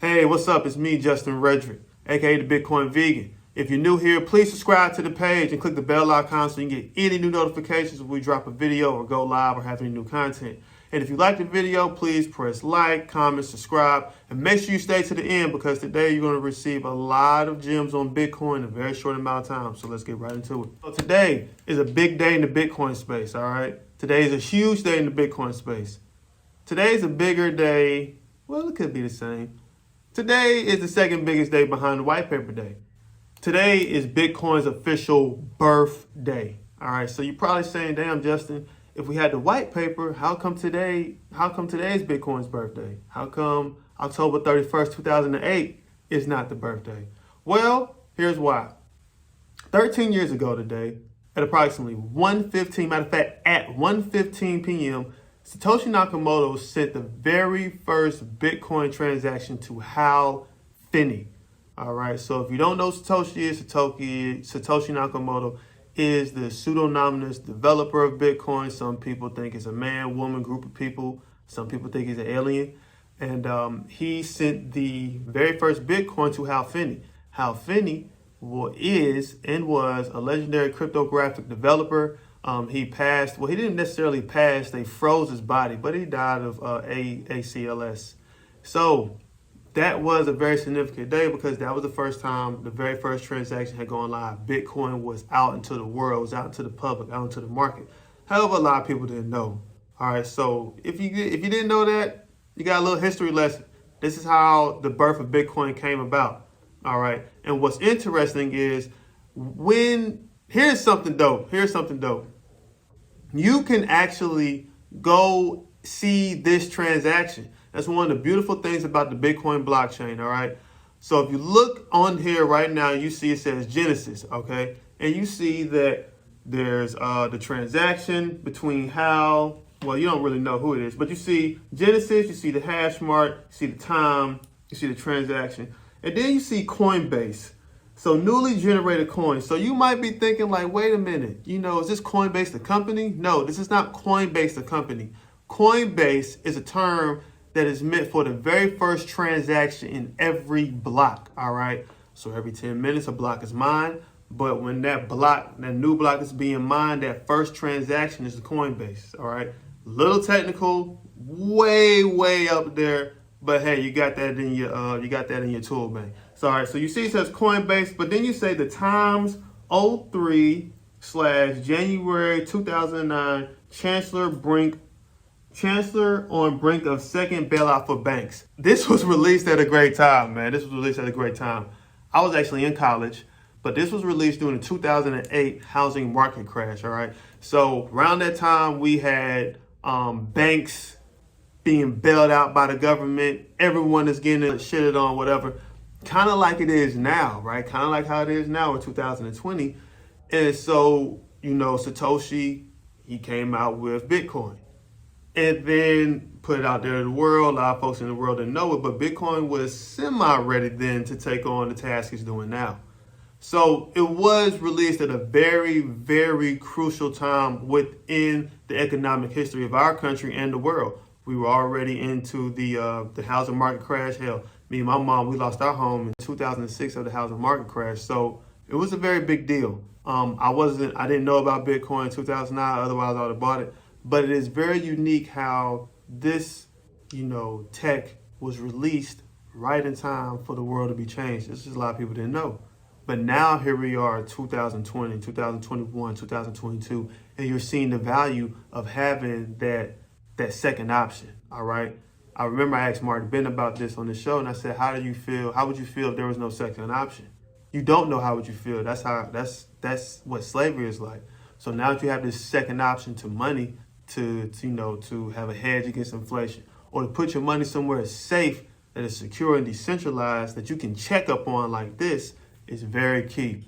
Hey, what's up? It's me, Justin Redrick, aka the Bitcoin Vegan. If you're new here, please subscribe to the page and click the bell icon so you can get any new notifications when we drop a video or go live or have any new content. And if you like the video, please press like, comment, subscribe, and make sure you stay to the end because today you're going to receive a lot of gems on Bitcoin in a very short amount of time. So let's get right into it. So today is a big day in the Bitcoin space, all right? Today is a huge day in the Bitcoin space. Today is a bigger day. Well, it could be the same. Today is the second biggest day behind the white paper day. Today is Bitcoin's official birthday. All right, so you're probably saying, damn, Justin, if we had the white paper, how come today is Bitcoin's birthday? How come October 31st, 2008 is not the birthday? Well, here's why. 13 years ago today, at approximately 1:15, matter of fact, at 1:15 p.m., Satoshi Nakamoto sent the very first Bitcoin transaction to Hal Finney. All right, so if you don't know Satoshi Nakamoto is the pseudonymous developer of Bitcoin. Some people think it's a man, woman, group of people. Some people think he's an alien. And he sent the very first Bitcoin to Hal Finney. Hal Finney was a legendary cryptographic developer. He passed, well, he didn't necessarily pass, they froze his body, but he died of ACLS. So that was a very significant day because that was the first time the very first transaction had gone live. Bitcoin was out into the world, was out into the public, out into the market. However, a lot of people didn't know. All right, so if you didn't know that, you got a little history lesson. This is how the birth of Bitcoin came about. All right, and what's interesting is here's something dope. You can actually go see this transaction. That's one of the beautiful things about the Bitcoin blockchain, all right? So if you look on here right now, you see it says Genesis, okay? And you see that there's the transaction between Hal, well, you don't really know who it is, but you see Genesis, you see the hash mark, you see the time, you see the transaction. And then you see Coinbase. So newly generated coins. So you might be thinking like, wait a minute, is this Coinbase the company? No, this is not Coinbase the company. Coinbase is a term that is meant for the very first transaction in every block, all right? So every 10 minutes a block is mined, but when that new block is being mined, that first transaction is the Coinbase, all right? Little technical, way up there, but hey, you got that in your tool bank. So, all right, so you see it says Coinbase, but then you say the times 03/January 2009 Chancellor on brink of second bailout for banks. This was released at a great time, man. I was actually in college, but this was released during the 2008 housing market crash, all right? So around that time, we had banks being bailed out by the government. Everyone is getting shitted on, whatever. Kind of like it is now, right? Kind of like how it is now in 2020. And so, Satoshi, he came out with Bitcoin and then put it out there to the world. A lot of folks in the world didn't know it, but Bitcoin was semi-ready then to take on the task it's doing now. So it was released at a very, very crucial time within the economic history of our country and the world. We were already into the housing market crash. Hell, me and my mom, we lost our home in 2006 of the housing market crash. So it was a very big deal. I didn't know about Bitcoin in 2009, otherwise I would have bought it. But it is very unique how this, tech was released right in time for the world to be changed. This is a lot of people didn't know. But now here we are, 2020, 2021, 2022, and you're seeing the value of having that second option, all right? I remember I asked Martin Ben about this on the show, and I said, how would you feel if there was no second option? You don't know how would you feel. That's what slavery is like. So now that you have this second option to money, to have a hedge against inflation, or to put your money somewhere safe that is secure and decentralized that you can check up on like this is very key.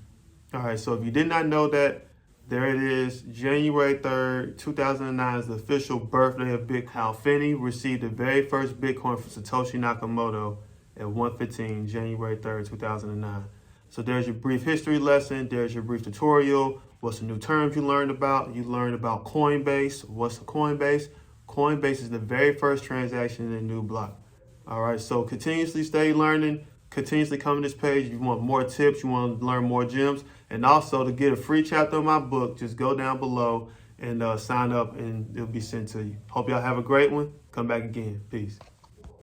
All right, so if you did not know that, there it is. January 3rd, 2009 is the official birthday of Bitcoin. Hal Finney received the very first Bitcoin from Satoshi Nakamoto at 1:15, January 3rd, 2009. So there's your brief history lesson. There's your brief tutorial. What's the new terms you learned about? You learned about Coinbase. What's a Coinbase? Coinbase is the very first transaction in a new block. All right, so continuously stay learning, continuously come to this page. If you want more tips, you want to learn more gems, and also to get a free chapter of my book, just go down below and sign up, and it'll be sent to you. Hope y'all have a great one. Come back again. Peace.